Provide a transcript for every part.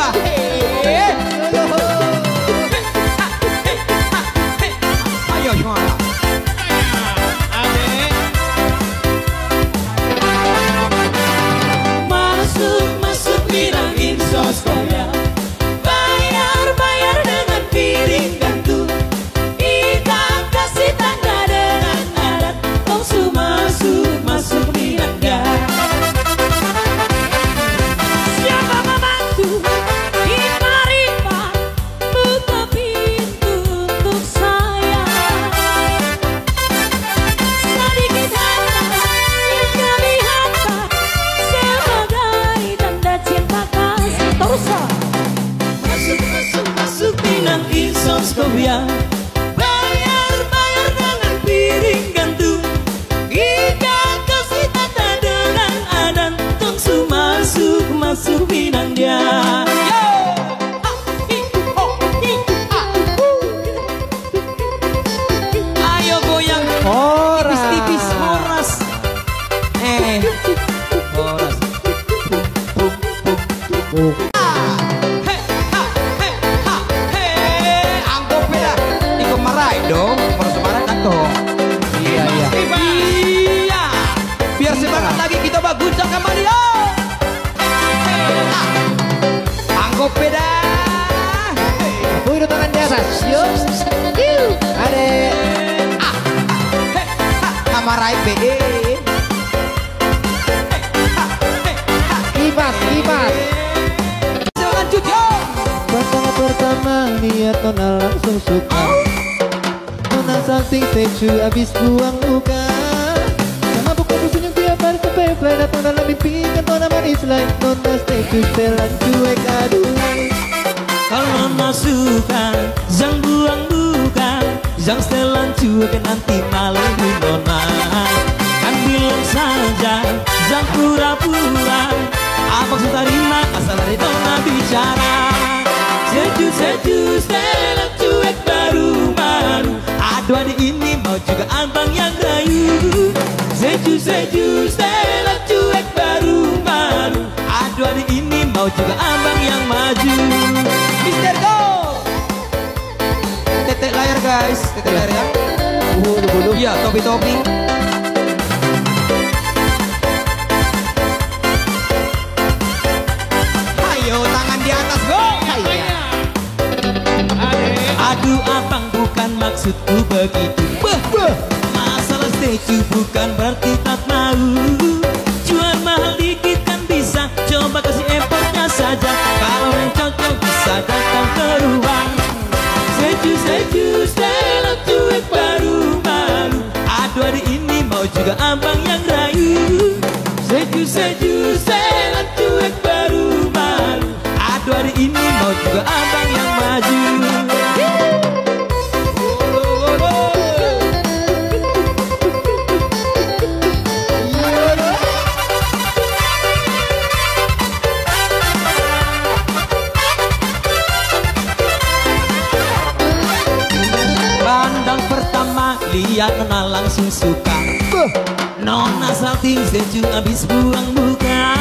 Mbah. Ayo semuanya. Masuk Minang Insos Korea. Bayar dengan piring gantung. Kita kasih tanda dengan adat. Langsung masuk Minang ya. Siapa membantu? Ipa buka pintu untuk saya. Sedikit harta yang kami hantar sebagai tanda cinta kasih. Terus masuk Minang Insos Korea. Bayar dengan piring gantung. Kita kasih tanda dengan adan. Langsung masuk Minang dia. Ayo goyang. Tipis-tipis horas. Horas. Anggap beda. Iko marai dong. Kalau semarang kan toh. Iya. Biar semangat lagi kita baguncang kembali. Anggap beda. Udah tangan di atas. Yuk. Ade. Kamarai BE. Kipas. Lanjut yo. Pertama lihat Nona langsung suka. Nona salting secu abis buang luka. Sama buka senyum tiap hari sampai play. Datang dalam mimpi kan Nona manis lain. Nona secu selan cuek aduh. Kalau Nona suka, jangan buang-buang. Jangan setelan cuek nanti malu di Nona. Kan bilang saja, jangan pura-pura. Apa maksud terima asal dari Nona bicara. Seju, setelan cuek baru-baru. Aduh adik ini mau juga abang yang rayu. Seju, setelan cuek baru-baru. Aduh adik ini mau juga abang yang maju. Mister Go. Tetek layar guys, tetek layar ya. Bulu. Iya, topi. Ayo tangan di atas go. Aduh abang bukan maksudku begitu. Masalah setuju bukan berarti tak mau. Jual mahal dikit kan bisa. Coba kasih effortnya saja. Kalau yang cocok bisa datang ke ruang. Seju, setelan cuek baru-baru. Aduh hari ini mau juga abang yang rayu. Seju, setelan cuek baru-baru. Aduh hari ini mau juga abang yang maju. Pandang pertama lihat Nona langsung suka. Nona salting seju abis buang buka.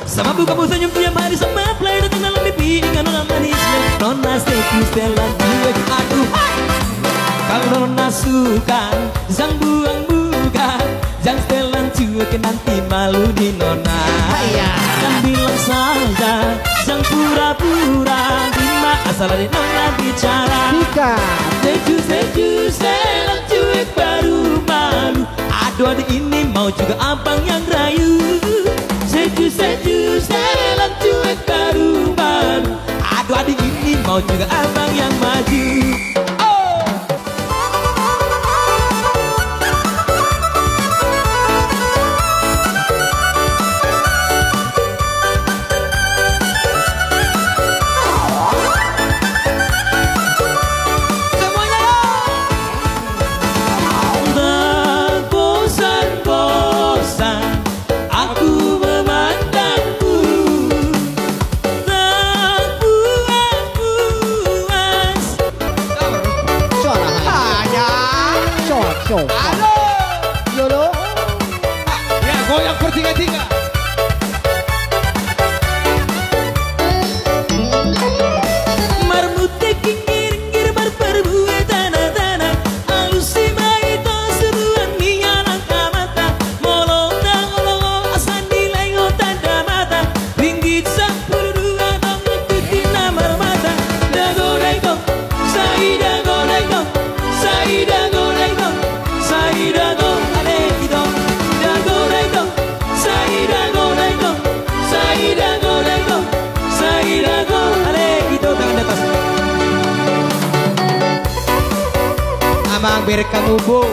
Sama buka mau senyum tiap hari sama play. Datang dalam mimpi dengan Nona manisnya. Nona seju setelan cuek aduh. Kalau Nona suka jangan buang-buka. Jangan setelan cuek nanti malu di Nona. Kan bilang saja jangan pura-pura. Terima asal dari Nona bicara. Seju, setelan cuek baru-baru. Aduh adik ini mau juga abang yang rayu. Seju, setelan cuek baru-baru. Aduh adik ini mau juga abang yang maju. berek kamu bu.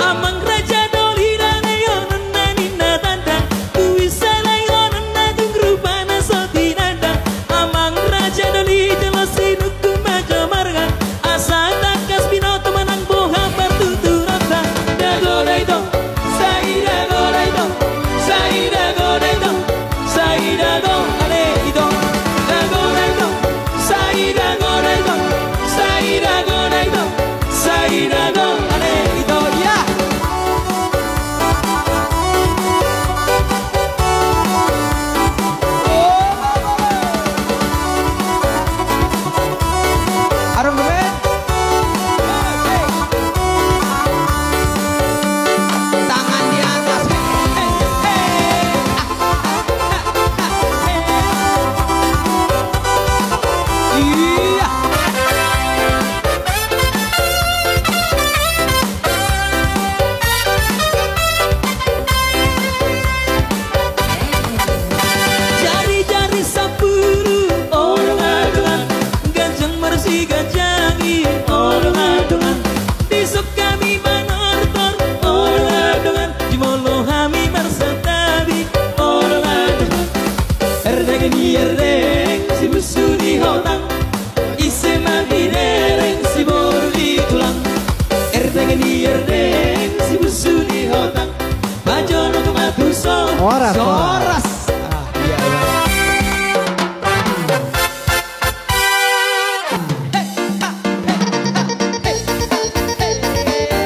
Amang raja doli dan yo nana nina tanda kuisa layo nana tungrupana soti nanda amang raja doli jelasi nuku majo marga asa takas binoto manang boha pertuturata dagolai dong saida golai dong saida golai dong saida dong ale dong dagolai dong saida golai dong saida golai dong saida dong ale dong ya. Arung gemet. Tangan di atas. Iya. Jari-jari sapuru orang-orang gajang bersih gajangi orang-orang besok kami menortor orang-orang jimolo kami bersatabi orang-orang erdeng ni erdeng si busu di hotang ise mati dereng si boru di tulang erdeng ni erdeng si busu di hotang bajono kematuso Oras, oras. Soras. Ah, iya.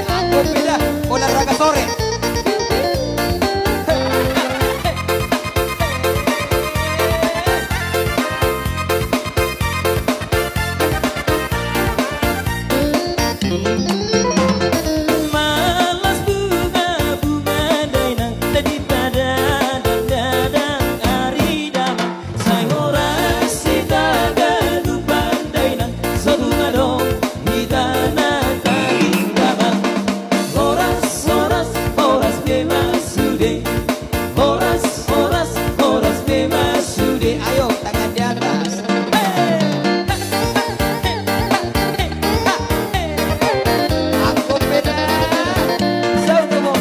Aku beda olahraga sore. Malas bunga-bunga dainang tadi tada dan dadang ari damang say horas sita gadupan dainang sabunga dong hitana taging damang horas horas horas bebas sude horas horas horas bebas sude Ayo tangan di atas. Aku beda. Sautomo.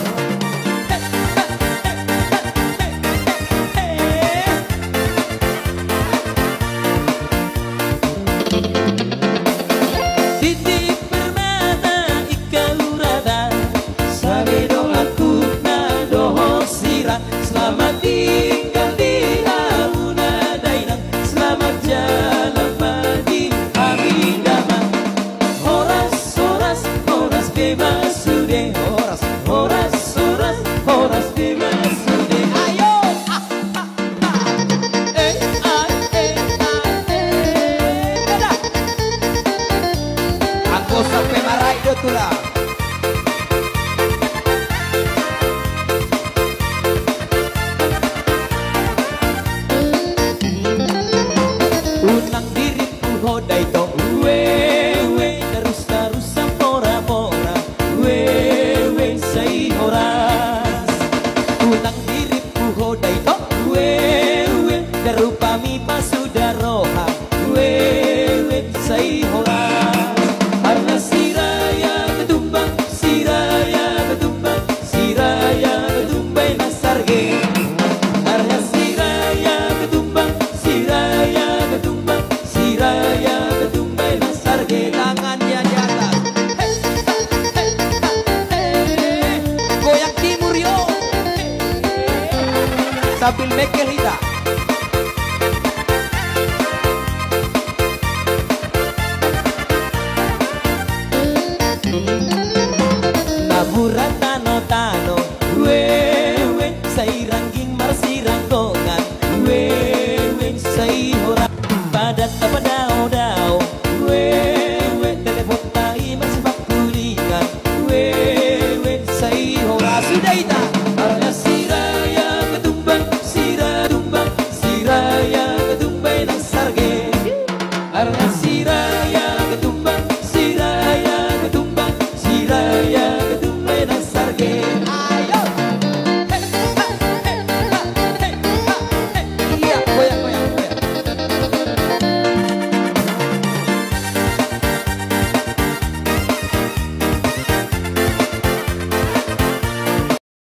Titik permata ikau rata sabedo aku nadoho sira selamat tinggal di launa dainang selamat jalan pagi amin damang horas horas horas bebas sude horas horas horas horas bebas sude ayo beda. Aku sampai marah itu tuh lah. Unang diriku hodai to we terus terus sampora pora we say horas Unang diriku hodai to we darupami pasudaroha we say horas Harna siraya ketumbang siraya ketumbang siraya ketumbay nasarge Harna siraya ketumbang siraya ketumbang siraya ketumbay nasarge Tangan di atas. Goyak timur yo. Sambil mekel hita.